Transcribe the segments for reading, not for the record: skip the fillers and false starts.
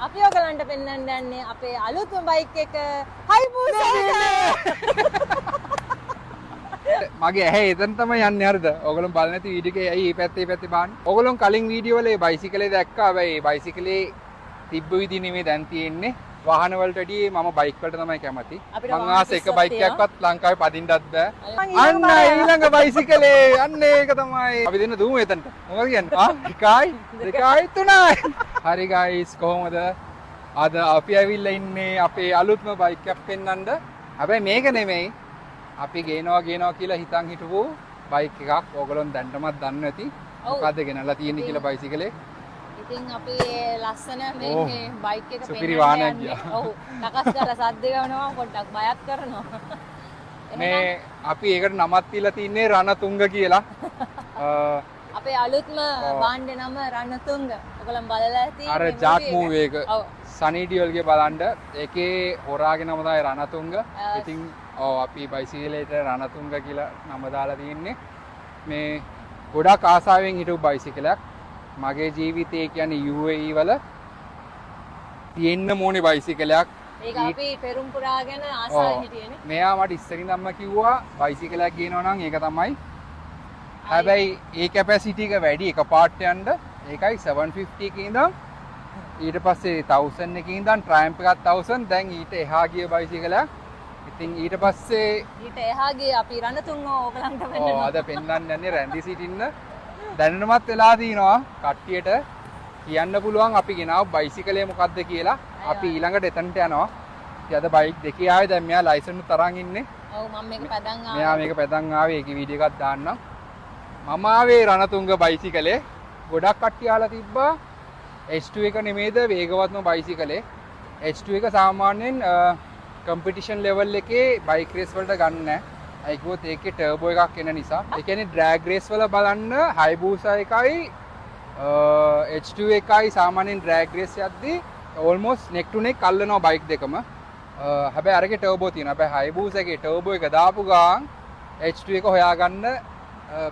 අපි ඔයගලන්ට පෙන්වන්න යන්නේ අපේ අලුත්ම බයික් එක Hayabusa මගේ ඇහැ එතන තමයි යන්නේ හරිද? ඔයගොල්ලෝ බලන නැති වීඩියෝ එකේ ඇයි මේ පැත්තේ බලන්නේ? ඔයගොල්ලෝ කලින් වීඩියෝ වල මේ බයිසිකලේ දැක්කා. හැබැයි බයිසිකලේ තිබ්බ විදි නෙමෙයි දැන් තියෙන්නේ. වාහන වලට වැඩිය මම බයික් වලට තමයි කැමති. මං ආස එක බයික් එකක්වත් ලංකාවේ පදින්නත් බෑ. අන්න ඊළඟ බයිසිකලේ අන්න ඒක තමයි. අපි දෙන්න දුමු එතනට. මොකද කියන්නේ? එකයි දෙකයි තුනයි. හරි ගයිස් කොහොමද? අද අපි ඇවිල්ලා ඉන්නේ අපේ අලුත්ම බයික් එකක් පෙන්වන්න. හැබැයි මේක නෙමෙයි. අපි ගේනවා කියලා හිතන් හිටපු බයික් එකක්. ඕගොල්ලෝ දැන්ටමත් දන්නේ නැති. මොකද්ද ගෙනල්ලා තියෙන්නේ කියලා බයිසිකලේ. ඉතින් අපි ලස්සන මේ බයික් එක සුපිරි වාහනයක් ගියා. ඔව්. නකස් ගාලා සද්ද ගවනවා පොඩ්ඩක් බයත් කරනවා. මේ අපි ඒකට නමක් තියලා තින්නේ රණතුංග කියලා. අපේ අලුත්ම බාණ්ඩේ නම රණතුංග. ඔයගොල්ලන් බලලා ඇති අර ජාක් මූවී එක. ඔව්. සනී ඩියෝල්ගේ බලන්න. ඒකේ හොරාගේ නම තමයි රණතුංග. ඉතින් ඔව් අපි බයිසිකලේට රණතුංග කියලා නම දාලා තින්නේ. මේ ගොඩක් ආසාවෙන් හිටපු බයිසිකලයක්. මගේ ජීවිතේ කියන්නේ UAE වල තියෙන්න ඕනේ බයිසිකලයක්. ඒක අපි පෙරුම් පුරාගෙන ආසාවෙන් හිටියේනේ. මෙයා මට ඉස්සරින්දම්ම කිව්වා බයිසිකලයක් ගේනවා නම් ඒක තමයි. හැබැයි ඒ කැපැසිටි එක වැඩි එක පාර්ට් යන්න. ඒකයි 750 එකේ ඉඳන් ඊට පස්සේ 1000 එකේ ඉඳන් Triumph එකක් 1000 දැන් ඊට එහා ගිය බයිසිකලයක්. ඉතින් ඊට පස්සේ ඊට එහා ගිය අපි රණතුංග ඕගලන්ට වෙන්න. අද පෙන්වන්න යන්නේ රැන්දි සිටින්න. දැනනමත් වෙලා තිනවා කට්ටියට කියන්න පුළුවන් අපි ගෙනාව බයිසිකලේ මොකක්ද කියලා. අපි ඊළඟට එතනට යනවා. ඉතින් අද බයික් දෙකේ ආවේ දැන් මෙයා ලයිසන් උත් තරන් ඉන්නේ. ඔව් මම මේක පදන් ආවා. මෙයා මේක පදන් ආවේ. ඒකේ වීඩියෝ එකක් දාන්නම්. මම ආවේ රණතුංග බයිසිකලේ. ගොඩක් කට්ටිය ආලා තිබ්බා H2 එක නෙමේද වේගවත්ම බයිසිකලේ. H2 එක සාමාන්‍යයෙන් කම්පිටිෂන් ලෙවල් එකේ බයික් රේස් වලට ගන්න නැහැ. ඒකෝත් ඒකේ ටර්බෝ එකක් එන නිසා. ඒ කියන්නේ ඩ්‍රැග් රේස් වල බලන්න Hayabusa එකයි H2 එකයි සාමාන්‍යයෙන් ඩ්‍රැග් රේස් යද්දී almost neck to neck අල්ලනවා බයික් දෙකම. හැබැයි අරගේ ටර්බෝ තියෙනවා. හැබැයි Hayabusa එකේ ටර්බෝ එක දාපු ගාන් H2 එක හොයාගන්න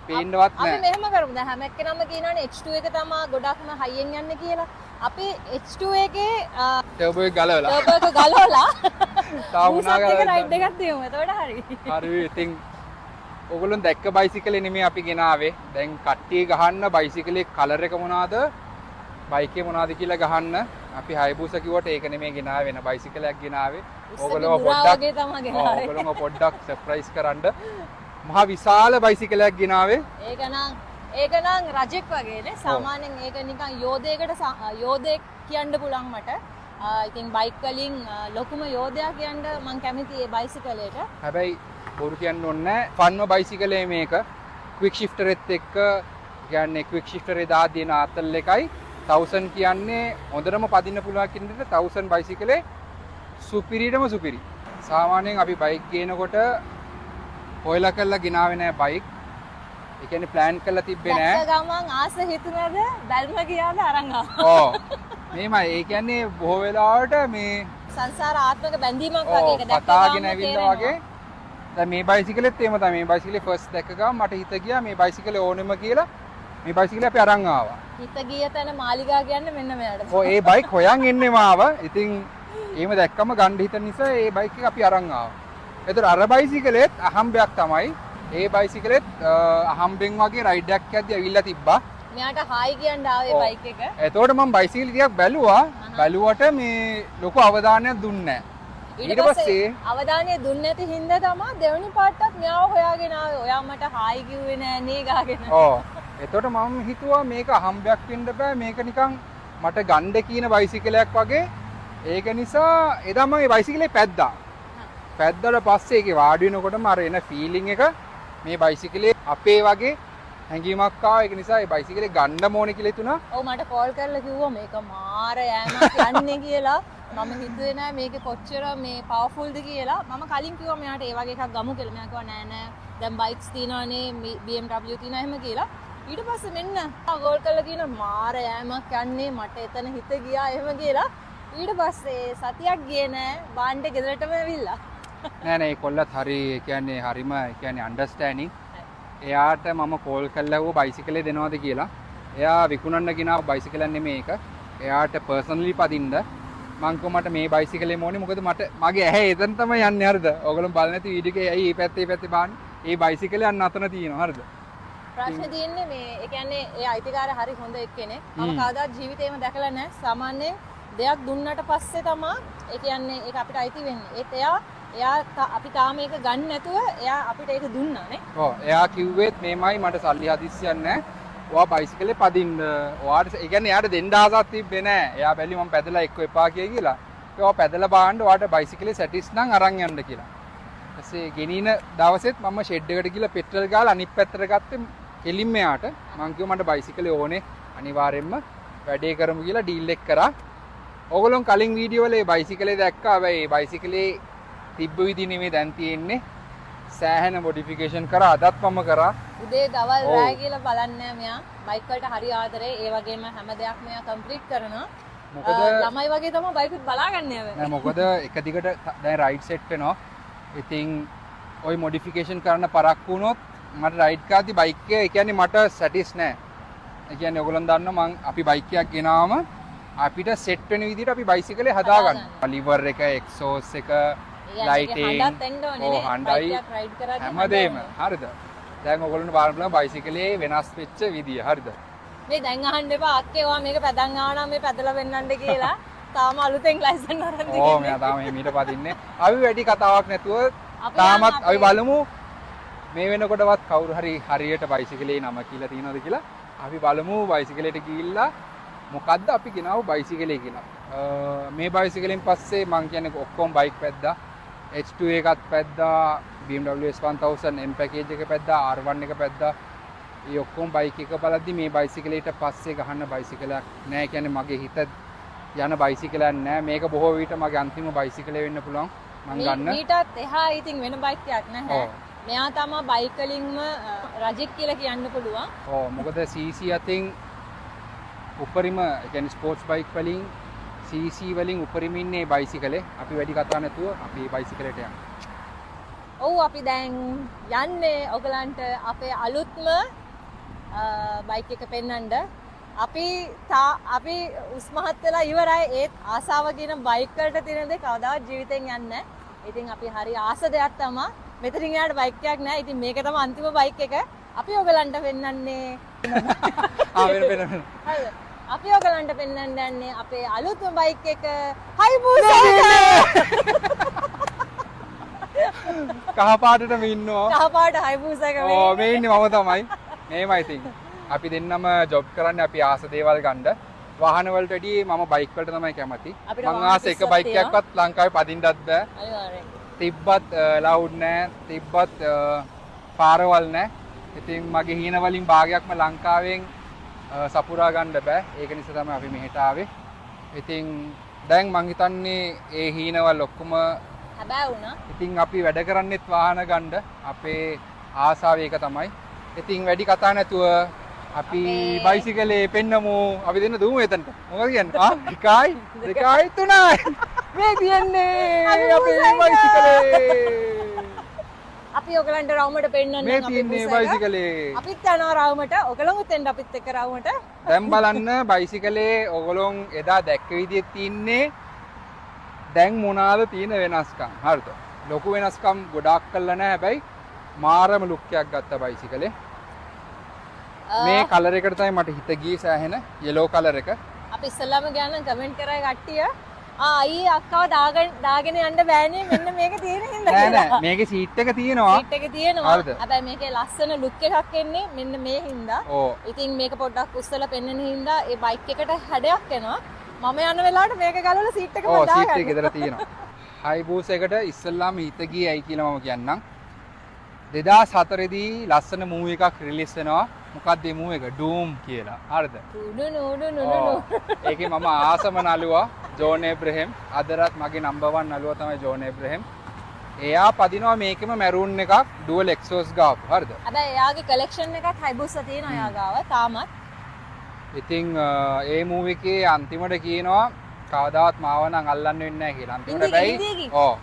පේන්නවත් නැහැ. අපි මෙහෙම කරමු. දැන් හැම එක්කෙනාම කියනවානේ H2 එක තමයි ගොඩක්ම හයියෙන් යන්නේ කියලා. අපි H2 එකේ ටර්බෝ එක ගලවලා ටර්බෝ එක ගලවලා තාවුනා ගලවලා රයිඩ් එකක් තියමු. එතකොට හරි. හරි. ඉතින් ඔයගොල්ලෝ දැක්ක බයිසිකලේ නෙමෙයි අපි ගෙනාවේ. දැන් කට්ටිය ගහන්න බයිසිකලේ කලර් එක මොනවාද? බයික් එක මොනවාද කියලා ගහන්න. අපි Hayabusa කිව්වට ඒක නෙමෙයි ගෙනාවේ. වෙන බයිසිකලයක් ගෙනාවේ. ඔයගොල්ලෝ පොඩ්ඩක් සර්ප්‍රයිස් කරන්න. මහා විශාල බයිසිකලයක් ගෙනාවේ. ඒක නම් රජෙක් වගේනේ. සාමාන්‍යයෙන් ඒක නිකන් යෝධයෙක් කියන්න පුළුවන් මට. ඉතින් බයික් වලින් ලොකුම යෝධයා කියන්න මම කැමති ඒ බයිසිකලයට. හැබැයි බොරු කියන්න ඕනේ නැහැ. ෆන්ව බයිසිකලේ මේක. ක්වික් ෂිෆ්ටර් එකත් එක්ක කියන්නේ ක්වික් ෂිෆ්ටර් එක දාලා තියෙන ආතල් එකයි 1000 කියන්නේ හොඳටම පදින්න පුළුවන් කියන විදිහට 1000 බයිසිකලේ සුපිරිටම සුපිරි. සාමාන්‍යයෙන් අපි බයික් ගේනකොට හොයලා කරලා ගෙනාවේ නැහැ බයික්. ඒ කියන්නේ ප්ලෑන් කරලා තිබ්බේ නැහැ. දැක්ක ගමන් ආස හිතුනද බැල්ම ගියාද අරන් ආවා. ඔව්. මේමයි. ඒ කියන්නේ බොහෝ වෙලාවට මේ සංසාර ආත්මක බැඳීමක් වගේ එක දැක්ක පතාගෙන ඇවිල්ලා වගේ. දැන් මේ බයිසිකලෙත් එහෙම තමයි. මේ බයිසිකලේ ෆස්ට් දැක්ක ගමන් මට හිත ගියා මේ බයිසිකලේ ඕනෙම කියලා. මේ බයිසිකලේ අපි අරන් ආවා. හිත ගිය තැන මාලිගා කියන්නේ මෙන්න මෙයාට. ඔව් ඒ බයික් හොයන් එන්නෙම ආවා. ඉතින් එහෙම දැක්කම ගන්න හිතන නිසා ඒ බයික් එක අපි අරන් ආවා. ඒතර අර බයිසිකලෙත් අහම්බයක් තමයි. ඒ බයිසිකලෙත් අහම්බෙන් වගේ රයිඩ් එකක් යද්දි ඇවිල්ලා තිබ්බා. මෙයාට හායි කියන්න ආවේ බයික් එක. එතකොට මම බයිසිකල් ටිකක් බැලුවා. බැලුවට මේ ලොකු අවධානයක් දුන්නේ නැහැ. ඊට පස්සේ අවධානය දුන්නේ නැති හින්දා තමයි දෙවෙනි පාටත් මෙයාව හොයාගෙන ආවේ. ඔයා මට හායි කිව්වේ නෑ නේ ගාගෙන. ඔව්. එතකොට මම හිතුවා මේක අහම්බයක් වෙන්න බෑ. මේක නිකන් මට ගන්න කියන බයිසිකලයක් වගේ. ඒක නිසා එදා මම මේ බයිසිකලේ පැද්දා. පැද්දාට පස්සේ ඒකේ වාඩි වෙනකොටම අර එන ෆීලිං එක මේ බයිසිකලේ අපේ වගේ හැඟීමක් ආවා. ඒක නිසා මේ බයිසිකලේ ගන්න ඕනේ කියලා හිතුණා. ඔව් මට කෝල් කරලා කිව්වා මේක මාර යෑමක් යන්නේ කියලා. මම හිතුවේ නෑ මේක කොච්චර මේ පවර්ෆුල්ද කියලා. මම කලින් කිව්වා මෙයාට ඒ වගේ එකක් ගමු කියලා. මෙයා කිව්වා නෑ නෑ දැන් බයික්ස් තියෙනවානේ BMW තියෙනවා එහෙම කියලා. ඊට පස්සේ මෙන්න කෝල් කරලා කියනවා මාර යෑමක් යන්නේ මට එතන හිත ගියා එහෙම කියලා. ඊට පස්සේ සතියක් ගියේ නෑ බාණ්ඩේ ගෙදරටම ඇවිල්ලා. නෑ නෑ ඒ කොල්ලත් හරි කියන්නේ හරිම කියන්නේ අන්ඩර්ස්ටෑන්ඩින්. එයාට මම කෝල් කළා ඌ බයිසිකලේ දෙනවද කියලා. එයා විකුණන්න ගෙනාව බයිසිකලක් නෙමෙයි ඒක. එයාට පර්සනලි පදින්න මං කිව්වා මට මේ බයිසිකලෙම ඕනේ මොකද මට මගේ ඇහැ එතන තමයි යන්නේ හරිද? ඔයගොල්ලෝ බලන්නේ නැති වීඩියෝ එකේ ඇයි මේ පැත්තේ බලන්නේ? ඒ බයිසිකලේ අන්න අතන තියෙනවා හරිද? ප්‍රශ්නේ තියෙන්නේ මේ ඒ කියන්නේ ඒ අයිතිකාරය හරි හොඳ එක්කෙනෙක්. මම කවදාවත් ජීවිතේම දැකලා නැහැ. සාමාන්‍යයෙන් දෙයක් දුන්නට පස්සේ තමයි ඒ කියන්නේ ඒක අපිට අයිති වෙන්නේ. ඒත් එයා අපි තාම ඒක ගන්න නැතුව එයා අපිට ඒක දුන්නා නේ. ඔව් එයා කිව්වෙත් මේමයි මට සල්ලි හදිස්සියක් නැහැ. ඔයා බයිසිකලේ පදින්න. ඔයාට ඒ කියන්නේ එයාට දෙන්න ආසක් තිබ්බේ නැහැ. එයා බැලි මම පැදලා එක්ක එපා කියලා. ඔයා පැදලා බාන්න ඔයාට බයිසිකලේ සැටිස් නම් අරන් යන්න කියලා. ඊපස්සේ ගෙනින දවසෙත් මම ෂෙඩ් එකට ගිහලා පෙට්‍රල් ගාලා අනිත් පැත්තට ගත්තේ කෙලින්ම එයාට. මං කිව්වා මට බයිසිකලේ ඕනේ අනිවාර්යෙන්ම වැඩේ කරමු කියලා ඩීල් එක කරා. ඕගොල්ලෝ කලින් වීඩියෝ වල ඒ බයිසිකලේ දැක්කා. හැබැයි බයිසිකලේ තිබ්බ විදි නෙමෙයි දැන් තියෙන්නේ. සෑහෙන මොඩිෆිකේෂන් කරා. අදත් මම කරා. උදේ දවල් රෑ කියලා බලන්නේ මෙයා. බයික් වලට හරි ආදරේ. ඒ වගේම හැම දෙයක්ම මෙයා කම්ප්ලීට් කරනවා. මොකද ළමයි වගේ තමයි බයික් එක බලාගන්නේ නෑ මොකද එක දිගට දැන් රයිඩ් සෙට් වෙනවා. ඉතින් ওই මොඩිෆිකේෂන් කරන්න පරක්කු වුණොත් මට රයිඩ් කරද්දි බයික් එක ඒ කියන්නේ මට සැටිස් නෑ. ඒ කියන්නේ ඔයගොල්ලෝ දන්නවා මං අපි බයික් එකක් ගෙනාවම අපිට සෙට් වෙන විදිහට අපි බයිසිකලේ හදාගන්නවා. ලිවර් එක, එක්සෝස් එක, ලයිටින්, හඬයි හැමදේම හරිද? දැන් ඔයගොල්ලෝ බලන්න පුළුවන් බයිසිකලේ වෙනස් වෙච්ච විදිය හරිද? මේ දැන් අහන්න එපා අක්කේ ඔයා මේක පැදන් ආවනම් මේ පැදලා වෙන්නන්න කියලා. තාම අලුතෙන් ලයිසන් අරන් දෙන්නේ. ඕ මෙයා තාම මීට පදින්නේ. අපි වැඩි කතාවක් නැතුව තාමත් අපි බලමු මේ වෙනකොටවත් කවුරු හරි හරියට බයිසිකලේ නම කියලා තියෙනවද කියලා. අපි බලමු බයිසිකලයට ගිහිල්ලා මොකද්ද අපි ගෙනාවු බයිසිකලේ කියලා. මේ බයිසිකලෙන් පස්සේ මං කියන්නේ ඔක්කොම බයික් පැද්දා. H2 එකත් පැද්දා, BMW S1000 M පැකේජ් එක පැද්දා, R1 එක පැද්දා. මේ ඔක්කොම බයික් එක බලද්දි මේ බයිසිකලයට පස්සේ ගහන්න බයිසිකලයක් නෑ. කියන්නේ මගේ හිත යන බයිසිකලයක් නෑ. මේක බොහෝ විට මගේ අන්තිම බයිසිකලේ වෙන්න පුළුවන්. මං ගන්න. ඊටත් එහා ඉතින් වෙන බයික් එකක් නැහැ. මෙයා තමයි බයික් වලින්ම රජෙක් කියලා කියන්න පුළුවන්. ඔව් මොකද CC අතින් උපරිම කියන්නේ ස්පෝර්ට්ස් බයික් වලින් CC වලින් උපරිම ඉන්නේ බයිසිකලේ. අපි වැඩි කතා නැතුව අපි බයිසිකලයට යමු. ඔව් අපි දැන් යන්නේ ඔයගලන්ට අපේ අලුත්ම බයික් එක පෙන්වන්න. අපි උස්මහත් වෙලා ඉවරයි. ඒත් ආසාව කියන බයික් වලට තියෙන දේ කවදාවත් ජීවිතෙන් යන්නේ නැහැ. ඉතින් අපි හරි ආස දෙයක් තමයි. මෙතනින් යාට බයික් එකක් නැහැ. ඉතින් මේක තමයි අන්තිම බයික් එක. අපි ඔයගලන්ට පෙන්වන්නේ වෙන හරිද? අපි ඔයගලන්ට පෙන්වන්න යන්නේ අපේ අලුත්ම බයික් එක Hayabusa එක. කහ පාටටම ඉන්නවා. කහ පාට Hayabusa එක මේ. ඔව් මේ ඉන්නේ මම තමයි. මේමයි ඉතින්. අපි දෙන්නම ජොබ් කරන්නේ අපි ආස දේවල් ගන්න. වාහන වලට වැඩි මම බයික් වලට තමයි කැමති. මං ආස එක බයික් එකක්වත් ලංකාවේ පදින්නත් බෑ. අනිවාර්යෙන්. තිබ්බත් ලවුඩ් නෑ. තිබ්බත් පාරවල් නෑ. ඉතින් මගේ හීන වලින් භාගයක්ම ලංකාවෙන් සපුරා ගන්න බෑ. ඒක නිසා තමයි අපි මෙහෙට ආවේ. ඉතින් දැන් මං හිතන්නේ ඒ හීනවල් ඔක්කොම හැබෑ වුණා. ඉතින් අපි වැඩ කරන්නෙත් වාහන ගන්න. අපේ ආසාව ඒක තමයි. ඉතින් වැඩි කතා නැතුව අපි බයිසිකලේ පෙන්නමු. අපි දෙන්න දුමු එතනට. මොකද කියන්නේ? 1යි 2යි 3යි. මේ තියන්නේ අපේ බයිසිකලේ. අපි ඔයගලන්ට රවුමට පෙන්නන්න මේ තියන්නේ බයිසිකලේ. අපිත් යනවා රවුමට. ඔයගලොත් එන්න අපිත් එක්ක රවුමට. දැන් බලන්න බයිසිකලේ ඔයගොල්ලෝ එදා දැක්ක විදිහේ තින්නේ දැන් මොනවාද තියෙන වෙනස්කම්. හරිද? ලොකු වෙනස්කම් ගොඩාක් කළා නැහැ. හැබැයි මාරම ලුක් එකක් ගත්තා බයිසිකලේ. මේ කලර් එකට තමයි මට හිත ගියේ සෑහෙන yellow කලර් එක. අපි ඉස්සල්ලාම ගියානම් කමෙන්ට් කරා කට්ටිය අයියේ අක්කව දාගෙන යන්න බෑනේ මෙන්න මේක තියෙන හින්දා නෑ නෑ මේකේ සීට් එක තියෙනවා. සීට් එක තියෙනවා. හැබැයි මේකේ ලස්සන ලුක් එකක් එන්නේ මෙන්න මේ හින්දා. ඔව්. ඉතින් මේක පොඩ්ඩක් උස්සලා පෙන්වන හින්දා ඒ බයික් එකට හැඩයක් එනවා. මම යන වෙලාවට මේක ගලවලා සීට් එක මම දාගන්නවා. ඔව් සීට් එක ගෙදර තියෙනවා. Hayabusa එකට ඉස්සල්ලාම හිත ගියේ ඇයි කියලා මම කියන්නම්. 2004 දී ලස්සන මූවි එකක් රිලීස් වෙනවා. මොකක්ද මේ මූවි එක? Doom කියලා. හරිද? ඒකේ මම ආසම නළුවා ජෝන් ඒබ්‍රහම්. අදරත් මගේ නම්බර් 1 නළුවා තමයි ජෝන් ඒබ්‍රහම්. එයා පදිනවා මේකෙම මැරූන් එකක් ඩුවල් එක්සෝස් ගාපු. හරිද? හැබැයි එයාගේ කලෙක්ෂන් එකක් Hayabusa තියෙනවා එයා ගාව තාමත්. ඉතින් ඒ මූවි එකේ අන්තිමට කියනවා කවදාවත් මාව නම් අල්ලන්න වෙන්නේ නැහැ කියලා. අන්තිමට බැයි. ඔව්.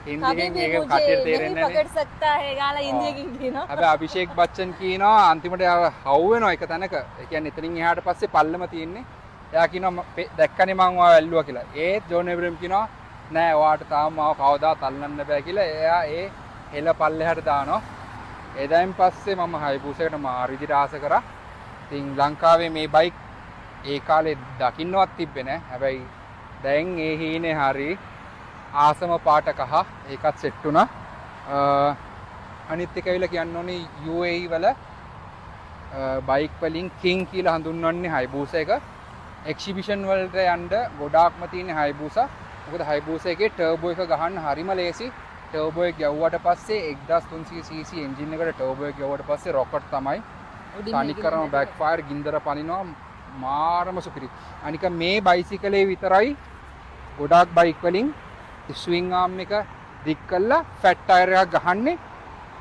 හින්දියෙන් මේක කටියට තේරෙන්නේ නැහැ. පොකට් සත්තා හේ ගාලා හින්දියකින් කියනවා. හැබැයි අභිෂේක් බච්චන් කියනවා අන්තිමට හවු වෙනවා එක තැනක. ඒ කියන්නේ එතනින් එහාට පස්සේ පල්ලම තියෙන්නේ එයා කියනවා දැක්කනේ මං ඔයාව ඇල්ලුවා කියලා. ඒත් ජෝන් එබ්‍රහම් කියනවා නෑ ඔයාට තාම මාව කවදාවත් අල්ලන්න බෑ කියලා. එයා ඒ හෙළ පල්ලෙහාට දානවා. එදායින් පස්සේ මම හයිබූසයකට මාර විදිහට ආස කරා. ඉතින් ලංකාවේ මේ බයික් ඒ කාලේ දකින්නවත් තිබ්බේ නෑ. හැබැයි දැන් ඒ හීනේ හරි ආසම පාට කහ ඒකත් සෙට් වුණා. අනිත් එක ඇවිල්ලා කියන්න ඕනේ UAE වල බයික් වලින් කිං කියලා හඳුන්වන්නේ හයිබූසා එක. එක්සිබිෂන් වලට යන්න ගොඩාක්ම තියෙන හයිබූසා. මොකද හයිබූසා එකේ ටර්බෝ එක ගහන්න හරිම ලේසි. ටර්බෝ එක ගැව්වට පස්සේ 1300cc එන්ජින් එකට ටර්බෝ එක ගැව්වට පස්සේ රොකට් තමයි. තනිකරම බෑක් ෆයර් ගින්දර පනිනවා මාරම සුපිරි. අනික මේ බයිසිකලේ විතරයි ගොඩාක් බයික් වලින් ස්විං ආම් එක දික් කරලා ෆැට් ටයර් එකක් ගහන්නේ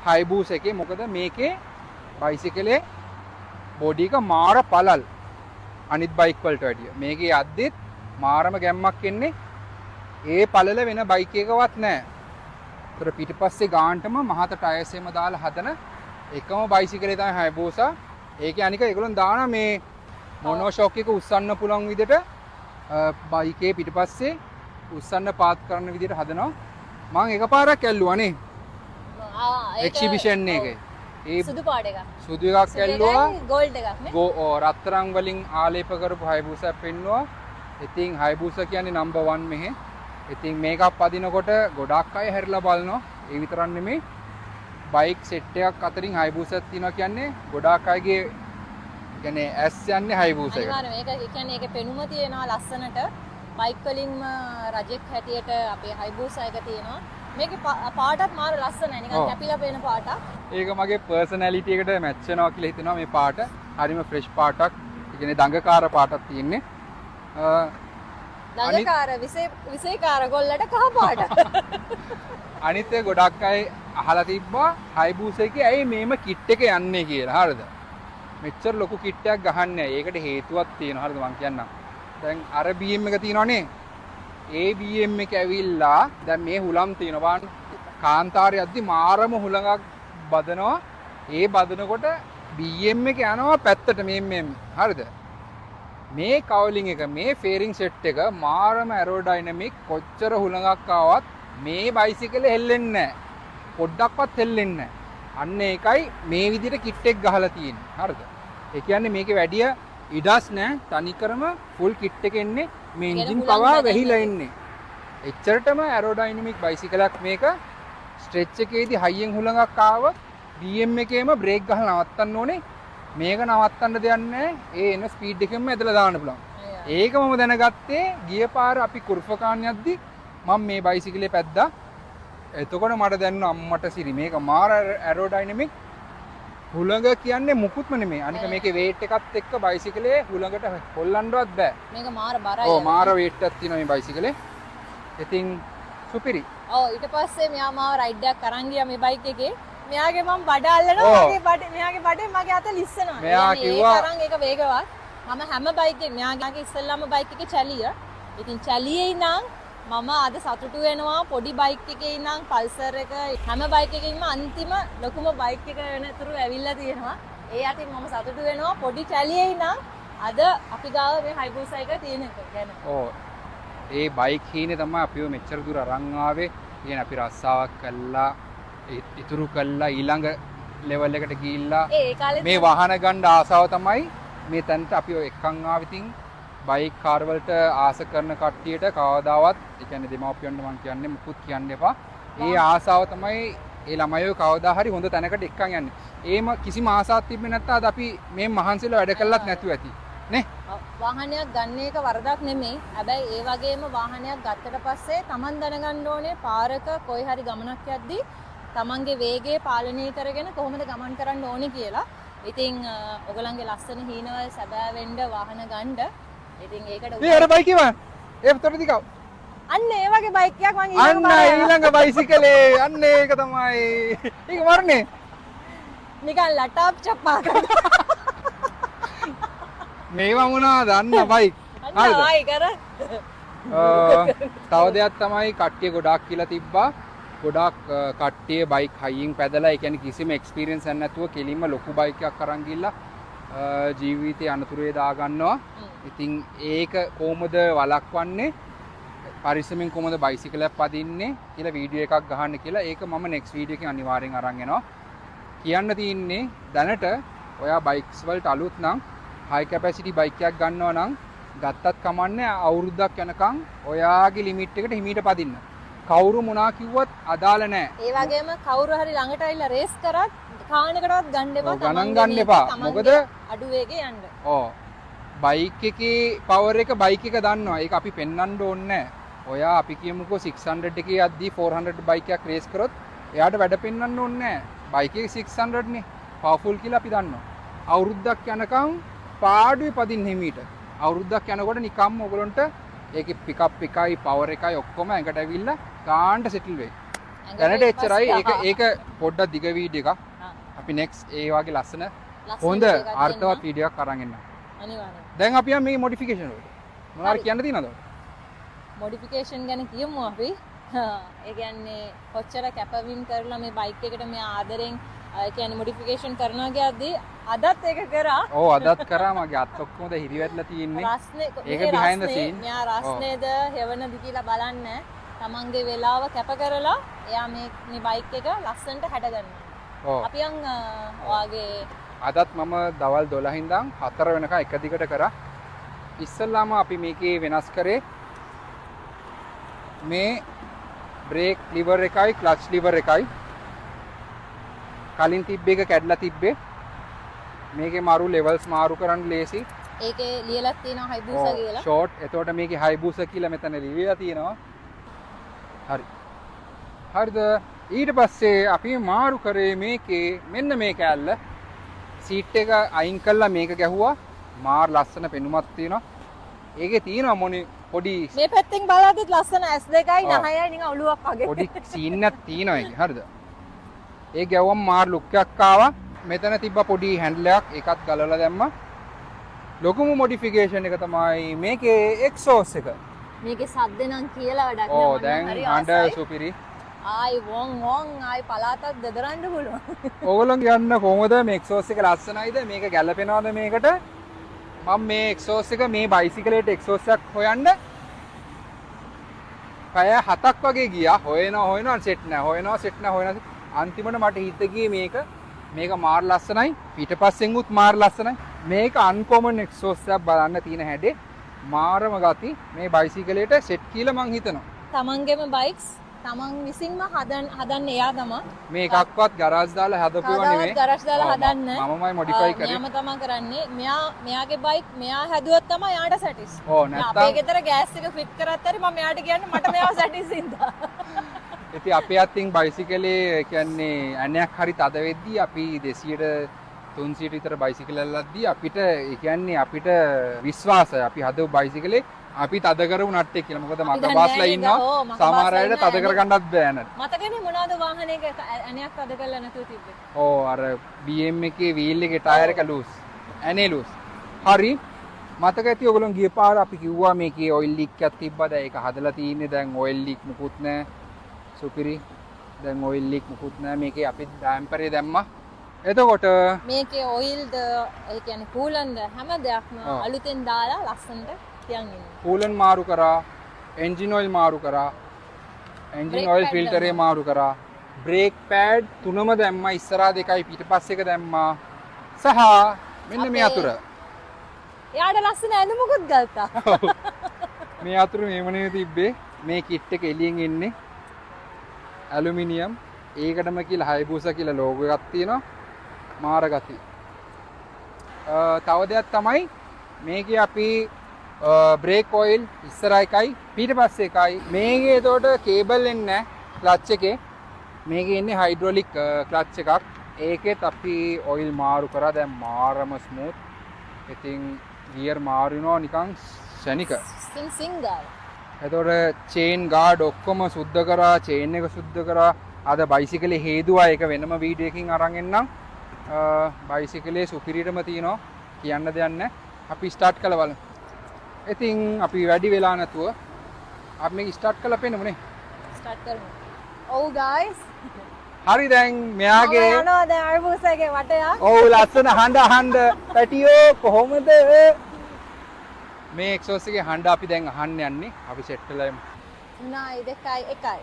හයිබූස් එකේ. මොකද මේකේ බයිසිකලේ බොඩි එක මාර පළල් අනිත් බයික් වලට වැඩිය. මේකේ යද්දිත් මාරම ගැම්මක් එන්නේ. ඒ පළල වෙන බයික් එකකවත් නැහැ. ඒතර පිටිපස්සේ ගානටම මහත ටයර්ස් එකම දාලා හදන එකම බයිසිකලේ තමයි හයිබූසා. ඒකේ අනික ඒගොල්ලන් දාන මේ මොනෝ ෂොක් එක උස්සන්න පුළුවන් විදිහට බයිකේ පිටිපස්සේ උස්සන්න පාත් කරන විදිහට හදනවා. මම එකපාරක් ඇල්ලුවානේ. එක්සිබිෂන් එකේ. ඒ සුදු පාට එක. සුදු එකක් ඇල්ලුවා. ගෝල්ඩ් එකක් නේ. රත්තරන් වලින් ආලේප කරපු හයිබූසා පෙන්නුවා. ඉතින් හයිබූසා කියන්නේ නම්බර් 1 මෙහෙ. ඉතින් මේකක් පදිනකොට ගොඩක් අය හැරිලා බලනවා. ඒ විතරක් නෙමෙයි. බයික් සෙට් එකක් අතරින් හයිබූසාක් තියෙනවා කියන්නේ ගොඩාක් අයගේ කියන්නේ ඇස් යන්නේ හයිබූසා එකට. අනිවාර්යයෙන් මේක කියන්නේ ඒකේ පෙනුම තියෙනවා ලස්සනට. බයික් වලින්ම රජෙක් හැටියට අපේ හයිබූසා එක තියෙනවා. මේකේ පාටත් මාර ලස්සනයි. නිකන් කැපිලා පේන පාටක්. ඒක මගේ පර්සනැලිටි එකට මැච් වෙනවා කියලා හිතෙනවා මේ පාට. හරිම ෆ්‍රෙෂ් පාටක්. ඒ කියන්නේ දඟකාර පාටක් තියෙන්නේ. දඟකාර විසේකාර ගොල්ලට කහ පාට. අනිත් ඒ ගොඩක් අය අහලා තිබ්බා හයිබූසා එකේ ඇයි මේම කිට් එක යන්නේ කියලා. හරිද? මෙච්චර ලොකු කිට් එකක් ගහන්නේ. ඒකට හේතුවක් තියෙනවා. හරිද මං කියන්නම්. දැන් අර BM එක තියෙනවනේ. ඒ BM එක ඇවිල්ලා දැන් මේ හුලම් තියෙනවා. කාන්තාරය යද්දි මාරම හුලඟක් බදනවා. ඒ බදනකොට BM එක යනවා පැත්තට මේ හරිද? මේ කවුලින් එක මේ ෆේරිං සෙට් එක මාරම ඇරෝඩයිනමික් කොච්චර හුලඟක් ආවත් මේ බයිසිකලේ හෙල්ලෙන්නේ නැහැ. පොඩ්ඩක්වත් හෙල්ලෙන්නේ නැහැ. අන්න ඒකයි මේ විදිහට කිට් එක ගහලා තියෙන්නේ. හරිද? ඒ කියන්නේ මේකේ වැඩිය ඉඩස් නැහැ. තනිකරම ෆුල් කිට් එක එන්නේ මේ එන්ජින් පවා වෙහිලා ඉන්නේ. එච්චරටම ඇරෝඩයිනමික් බයිසිකලයක් මේක. ස්ට්‍රෙච් එකේදී හයියෙන් හුලඟක් ආවොත් BM එකේම බ්‍රේක් ගහලා නවත්තන්න ඕනේ. මේක නවත්තන්න දෙයක් නැහැ. ඒ එන ස්පීඩ් එකෙන්ම ඇදලා දාන්න පුළුවන්. ඒක මම දැනගත්තේ ගිය පාර අපි කුර්ෆකාන් යද්දි මම මේ බයිසිකලේ පැද්දා. එතකොට මට දැනුණා අම්මට සිරි මේක මාර ඇරෝඩයිනමික් හුලඟ කියන්නේ මුකුත්ම නෙමෙයි. අනික මේකේ වේට් එකත් එක්ක බයිසිකලේ හුලඟට හොල්ලන්නවත් බෑ. මේක මාර බරයි. ඔව් මාර වේට් එකක් තියෙනවා මේ බයිසිකලේ. ඉතින් සුපිරි. ඔව් ඊට පස්සේ මෙයා මාව රයිඩ් එකක් අරන් ගියා මේ බයික් එකේ. මෙයාගේ මම බඩ අල්ලනවා. මෙයාගේ බඩේ මගේ අත ලිස්සනවා. මෙයා කිව්වා ඒක අරන් ඒක වේගවත්. මම හැම බයික් එක මෙයාගේ ඉස්සෙල්ලාම බයික් එකේ චැලිය. ඉතින් චැලියේ ඉඳන් මම අද සතුටු වෙනවා පොඩි බයික් එකේ ඉඳන් පල්සර් එක හැම බයික් එකකින්ම අන්තිම ලොකුම බයික් එක වෙනතුරු ඇවිල්ලා තියෙනවා. ඒ අතින් මම සතුටු වෙනවා පොඩි චැලියේ ඉඳන් අද අපි ගාව මේ හයිබූසා එක තියෙන එක ගැන. ඔව්. ඒ බයික් හීනේ තමයි අපිව මෙච්චර දුර අරන් ආවේ. කියන අපි රස්සාවක් කළා ඉතුරු කළා ඊළඟ ලෙවල් එකට ගිහිල්ලා මේ වාහන ගන්න ආසාව තමයි මේ තැනට අපි එක්කන් ආවිතින් බයික් කාර් වලට ආස කරන කට්ටියට කවදාවත් ඒ කියන්නේ දෙමාපියන්ට මම කියන්නේ මුකුත් කියන්න එපා. ඒ ආසාව තමයි ඒ ළමයෝ කවදා හරි හොඳ තැනකට එක්කන් යන්නේ. ඒම කිසිම ආසාවක් තිබ්බේ නැත්නම් අද අපි මේ මහන්සිලා වැඩ කළත් නැතුව ඇති. නේ? වාහනයක් ගන්න එක වරදක් නෙමෙයි. හැබැයි ඒ වගේම වාහනයක් ගත්තට පස්සේ Taman දැනගන්න ඕනේ පාරක කොයි හරි ගමනක් යද්දී තමන්ගේ වේගය පාලනය කරගෙන කොහොමද ගමන් කරන්න ඕනේ කියලා. ඉතින් ඔයගලන්ගේ ලස්සන හීනවල් සැබෑ වෙන්න වාහන ගන්න. ඉතින් ඒකට මේ අර බයික් එක ඒ පොතට දිගව. අන්න ඒ වගේ බයික් එකක් මම ඊළඟ බයිසිකලේ අන්න ඒක තමයි. ඒක වර්ණේ. නිකන් ලටාප් චප්පා මේවා මොනවාද අන්න බයික්. හරිද? තව දෙයක් තමයි කට්ටිය ගොඩාක් කියලා තිබ්බා. ගොඩාක් කට්ටිය බයික් හයියෙන් පැදලා ඒ කියන්නේ කිසිම එක්ස්පීරියන්ස් එකක් නැතුව කෙලින්ම ලොකු බයික් එකක් අරන් ගිහිල්ලා ජීවිතේ අනතුරේ දා ගන්නවා. ඉතින් ඒක කොහොමද වළක්වන්නේ පරිස්සමෙන් කොහොමද බයිසිකලයක් පදින්නේ කියලා වීඩියෝ එකක් ගහන්න කියලා ඒක මම නෙක්ස්ට් වීඩියෝ එකෙන් අනිවාර්යෙන් අරන් එනවා. කියන්න තියෙන්නේ දැනට ඔයා බයික්ස් වලට අලුත් නම් හයි කැපැසිටි බයික් එකක් ගන්නවා නම් ගත්තත් කමන්නේ අවුරුද්දක් යනකම් ඔයාගේ ලිමිට් එකට හිමීට පදින්න. කවුරු මොනා කිව්වත් අදාළ නැහැ. ඒ වගේම කවුරු හරි ළඟට ඇවිල්ලා රේස් කරත් කාණකටවත් ගන්න එපා. ගණන් ගන්න එපා. මොකද අඩු වේගේ යන්න. ඔව්. බයික් එකේ පවර් එක බයික් එක දන්නවා. ඒක අපි පෙන්වන්න ඕනේ නැහැ. ඔයා අපි කියමුකෝ 600 එකේ යද්දී 400 බයික් එකක් රේස් කරොත් එයාට වැඩ පෙන්වන්න ඕනේ නැහැ. බයික් එක 600 නේ. පවර්ෆුල් කියලා අපි දන්නවා. අවුරුද්දක් යනකම් පාඩුවේ පදින්න හිමීට. අවුරුද්දක් යනකොට නිකම්ම ඔයගලන්ට ඒකේ පිකප් එකයි පවර් එකයි ඔක්කොම ඇඟට ඇවිල්ලා ගානට සෙටල් වෙයි. දැනට එච්චරයි. ඒක පොඩ්ඩක් දිග වීඩියෝ එකක්. අපි නෙක්ස්ට් ඒ වගේ ලස්සන හොඳ අර්ථවත් වීඩියෝ එකක් අරන් එන්න. අනිවාර්යයෙන්. දැන් අපි යන්නේ මේ මොඩිෆිකේෂන් වලට. මොනවද කියන්න තියෙනවද? මොඩිෆිකේෂන් ගැන කියමු අපි. ඒ කියන්නේ කොච්චර කැපවීම කරලා මේ බයික් එකට මේ ආදරෙන් ඒ කියන්නේ මොඩිෆිකේෂන් කරනවා කියද්දී අදත් ඒක කරා. ඔව් අදත් කරා මගේ අත් ඔක්කොම දැන් හිරිවැටලා තියෙන්නේ. රස්නේ ඒක behind the scene. මෙයා රස්නේද හෙවනද කියලා බලන්න. තමන්ගේ වෙලාව කැප කරලා එයා මේ බයික් එක ලස්සනට හැඩ ගන්නවා. ඔව්. අපි යන් ඔයාගේ අදත් මම දවල් 12 ඉඳන් 4 වෙනකන් එක දිගට කරා. ඉස්සල්ලාම අපි මේකේ වෙනස් කරේ මේ බ්‍රේක් ලිවර් එකයි ක්ලච් ලිවර් එකයි කලින් තිබ්බ එක කැඩලා තිබ්බේ. මේකේ මාරු ලෙවල්ස් මාරු කරන්න ලේසි. ඒකේ ලියලා තියෙනවා හයිබූසා කියලා. ෂෝට්. එතකොට මේකේ හයිබූසා කියලා මෙතන ලියලා තියෙනවා. හරි. හරිද? ඊට පස්සේ අපි මාරු කරේ මේකේ මෙන්න මේ කෑල්ල. සීට් එක අයින් කළා මේක ගැහුවා. මාර ලස්සන පෙනුමක් තියෙනවා. ඒකේ තියෙනවා මොනේ පොඩි මේ පැත්තෙන් බලද්දිත් ලස්සන S2යි 9යි නිකන් ඔලුවක් වගේ. පොඩි සීන් එකක් තියෙනවා ඒකේ. හරිද? ඒ ගැවුවම මාර ලුක් එකක් ආවා. මෙතන තිබ්බ පොඩි හැන්ඩල් එකක් ඒකත් ගලවලා දැම්මා. ලොකුම මොඩිෆිකේෂන් එක තමයි මේකේ එක්සෝස් එක. මේකේ සද්ද නම් කියලා වැඩක් නෑ. ඔව් දැන් හඬ සුපිරි. ආයි වොන් වොන් ආයි පලාතක් දෙදරන්න පුළුවන්. ඕගොල්ලෝ කියන්න කොහොමද මේ එක්සෝස් එක ලස්සනයිද මේක ගැලපෙනවද මේකට? මම මේ එක්සෝස් එක මේ බයිසිකලේට එක්සෝස් එකක් හොයන්න පැය 7ක් වගේ ගියා. හොයනවා සෙට් නැහැ. අන්තිමට මට හිත ගියේ මේක මාර ලස්සනයි. පිටපස්සෙන් උත් මාර ලස්සනයි. මේක අන්කොමන් එක්සෝස් එකක් බලන්න තියෙන හැඩේ මාරම ගති මේ බයිසිකලේට සෙට් කියලා මං හිතනවා. තමන්ගේම බයික්ස් තමන් විසින්ම හදන්න එයා තමයි. මේ එකක්වත් ගරාජ් දාලා හදපුවා නෙමෙයි. ගරාජ් දාලා හදන්න. මමමයි මොඩිෆයි කරේ. මෙයාම තමයි කරන්නේ. මෙයාගේ බයික් මෙයා හැදුවොත් තමයි යාට සැටිස්. ඕ නැත්තම් අපේ ගෙදර ගෑස් එක ෆිට කරත් හරි මම මෙයාට කියන්නේ මට මෙයාව සැටිස් ඉඳා. ඉතින් අපේ අතින් බයිසිකලේ කියන්නේ ඇණයක් හරි තද වෙද්දී අපි 200ට 300ට විතර බයිසිකල් අල්ලද්දී අපිට ඒ කියන්නේ අපිට විශ්වාසයි අපි හදපු බයිසිකලේ අපි තද කරපු නට්ටේ කියලා. මොකද මග බාස්ලා ඉන්නවා සමහර අයට තද කරගන්නත් බෑ නේද. මතකනේ මොනවද වාහනයක ඇණයක් තද කරලා නැතුව තිබ්බේ. ඕ අර BM එකේ වීල් එකේ ටයර් එක ලූස්. ඇනේ ලූස්. හරි. මතක ඇති ඔයගොල්ලෝ ගිය පාර අපි කිව්වා මේකේ ඔයිල් ලීක් එකක් තිබ්බා. දැන් ඒක හදලා තියෙන්නේ. දැන් ඔයිල් ලීක් මුකුත් නැහැ. සුපිරි. දැන් ඔයිල් ලීක් මුකුත් නැහැ. මේකේ අපි ඩැම්පරේ දැම්මා. එතකොට මේකේ ඔයිල්ද ඒ කියන්නේ කූලන්ද හැම දෙයක්ම අලුතෙන් දාලා ලස්සනට තියන් ඉන්නේ. කූලන් මාරු කරා, එන්ජින් ඔයිල් මාරු කරා, එන්ජින් ඔයිල් ෆිල්ටරේ මාරු කරා, බ්‍රේක් පෑඩ් තුනම දැම්මා. ඉස්සරහා දෙකයි පිටපස්ස එක දැම්මා. සහ මෙන්න මේ අතුර. එයාට ලස්සන ඇඳුමකුත් ගත්තා. මේ අතුර මේමනේ තිබ්බේ. මේ කිට් එක එළියෙන් එන්නේ ඇලුමිනියම්. ඒකටම කියලා හයිබූසා කියලා ලෝගෝ එකක් තියෙනවා. මාර ගති. තව දෙයක් තමයි මේකේ අපි බ්‍රේක් ඔයිල් ඉස්සරහ එකයි පිටපස්සේ එකයි. මේකේ එතකොට කේබල් එන්නේ නැහැ ක්ලච් එකේ. මේකේ ඉන්නේ හයිඩ්‍රොලික් ක්ලච් එකක්. ඒකෙත් අපි ඔයිල් මාරු කරා. දැන් මාරම ස්මූත්. ඉතින් ගියර් මාරු වෙනවා නිකන් ශනික. සිංගල්. එතකොට චේන් ගාඩ් ඔක්කොම සුද්ධ කරා. චේන් එක සුද්ධ කරා. අද බයිසිකලේ හේදුවා. ඒක වෙනම වීඩියෝ එකකින් අරන් එන්නම්. බයිසිකලේ සුපිරිටම තියෙනවා. කියන්න දෙයක් නැහැ. අපි ස්ටාර්ට් කළා බලමු. ඉතින් අපි වැඩි වෙලා නැතුව අපි මේක ස්ටාර්ට් කරලා පෙන්නමුනේ. ස්ටාර්ට් කරමු. ඔව් ගයිස්. හරි දැන් මෙයාගේ යනවා දැන් අයබූසගේ වටයා. ඔව් ලස්සන හඬ පැටියෝ කොහොමද? මේ එක්සෝස් එකේ හඬ අපි දැන් අහන්න යන්නේ. අපි සෙට් වෙලා යමු. 9 2 1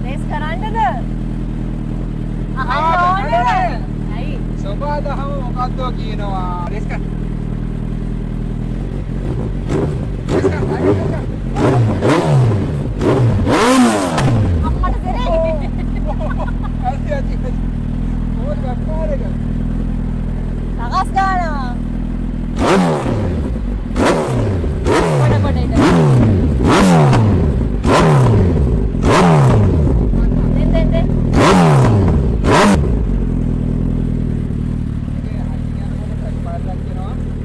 රේස් කරන්නද? අහන්න ඕනද? ඇයි? සබාදහම මොකද්ද කියනවා? රේස් කර. රේස් කර. අම්මට දෙරේ. ඇති. ඕක බපාරේක. සකස් ගන්නවා. පොඩ ඉන්න. දෙන්න.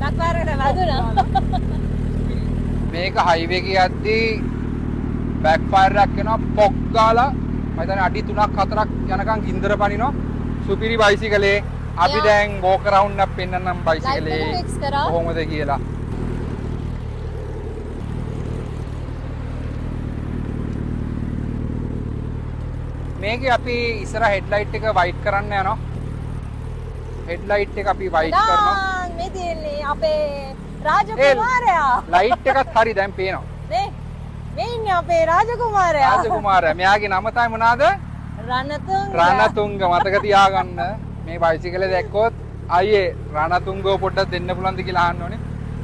තක්වාරකට වැදුනා. මේක හයිවේ එකේ යද්දී බෑක් ෆයර් එකක් එනවා පොක් ගාලා මම හිතන්නේ අඩි 3ක් 4ක් යනකම් ගින්දර පනිනවා සුපිරි බයිසිකලේ අපි දැන් වෝක් අරවුන්ඩ් එකක් පෙන්නන්නම් බයිසිකලේ Light එක fix කරා. කොහොමද කියලා මේකේ අපි ඉස්සර හෙඩ්ලයිට් එක වයිට් කරන්න යනවා හෙඩ්ලයිට් එක අපි වයිට් කරනවා මේ තියෙන්නේ අපේ රාජකුමාරයා. ලයිට් එකත් හරි දැන් පේනවා නේ මේ ඉන්නේ අපේ රාජකුමාරයා. රාජකුමාරයා මෙයාගේ නම තමයි මොනවාද රණතුංග. රණතුංග මතක තියාගන්න මේ බයිසිකලේ දැක්කොත් අයියේ රණතුංගව පොඩ්ඩක් දෙන්න පුළුවන්ද කියලා අහන්න ඕනේ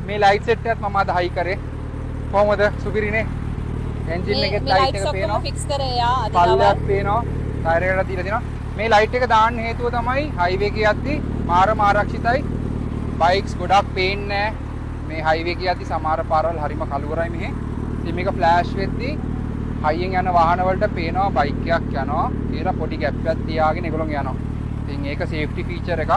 මේ ලයිට් සෙට් එකත් මම අද හයි කරේ කොහොමද සුපිරිනේ එන්ජින් එකේ ලයිට් එක පේනවා ෆික්ස් කරේ යා අද පල්ලයක් පේනවා ටයර් එකට දීලා තියෙනවා මේ ලයිට් එක දාන්න හේතුව තමයි හයිවේ එකේ යද්දි මාරම ආරක්ෂිතයි බයික්ස් ගොඩක් පේන්නේ නැහැ මේ හයිවේ එකේ යද්දි සමහර පාරවල් හරිම කළුවරයි මෙහි ඉතින් මේක ෆ්ලෑෂ් වෙද්දි හයියෙන් යන වාහන වලට පේනවා බයික් එකක් යනවා කියලා පොඩි ගැප් එකක් තියාගෙන ඒගොල්ලෝ යනවා. ඉතින් ඒක සේෆ්ටි ෆීචර් එකක්.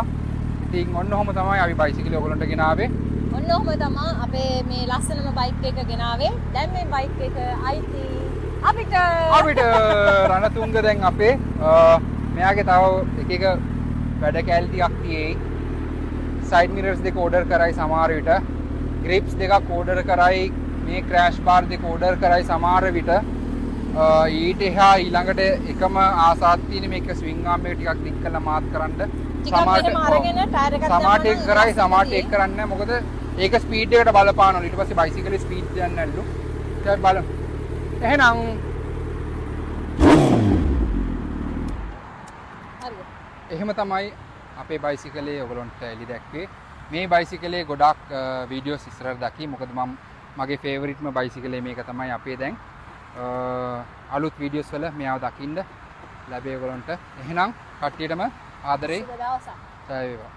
ඉතින් ඔන්න ඔහොම තමයි අපි බයිසිකලේ ඔයගොල්ලන්ට ගෙනාවේ. ඔන්න ඔහොම තමයි අපේ මේ ලස්සනම බයික් එක ගෙනාවේ. දැන් මේ බයික් එක අයිති අපිට රණතුංග දැන් අපේ මෙයාගේ තව එක වැඩ කැලි ටිකක් තියෙයි. සයිඩ් මිරර්ස් දෙක ඕඩර් කරයි සමහර විට. ග්‍රිප්ස් දෙකක් ඕඩර් කරයි. මේ ක්‍රෑෂ් බාර් දෙක ඕඩර් කරයි සමහර විට. ඊට එහා ඊළඟට එකම ආසාවක් තියෙන මේක ස්විං ආම් එක ටිකක් ලික් කරලා මාත් කරන්න සමහරට අරගෙන ටයර් එකක් සමහරට ඒක කරයි සමහරට ඒක කරන්නේ නැහැ මොකද ඒක ස්පීඩ් එකට බලපානවා ඊට පස්සේ බයිසිකලේ ස්පීඩ් යන්නේ නැල්ලු ඊට බලමු එහෙනම් හරිද එහෙම තමයි අපේ බයිසිකලේ ඔයගලොන්ට එලි දැක්වේ මේ බයිසිකලේ ගොඩක් වීඩියෝස් ඉස්සරහට දකි මොකද මම මගේ ෆේවරිට්ම බයිසිකලේ මේක තමයි අපේ දැන් අලුත් වීඩියෝස් වල මෙයාව දකින්න ලැබේ ඔයගලොන්ට එහෙනම් කට්ටියටම ආදරේ සුබ දවසක් ජය වේවා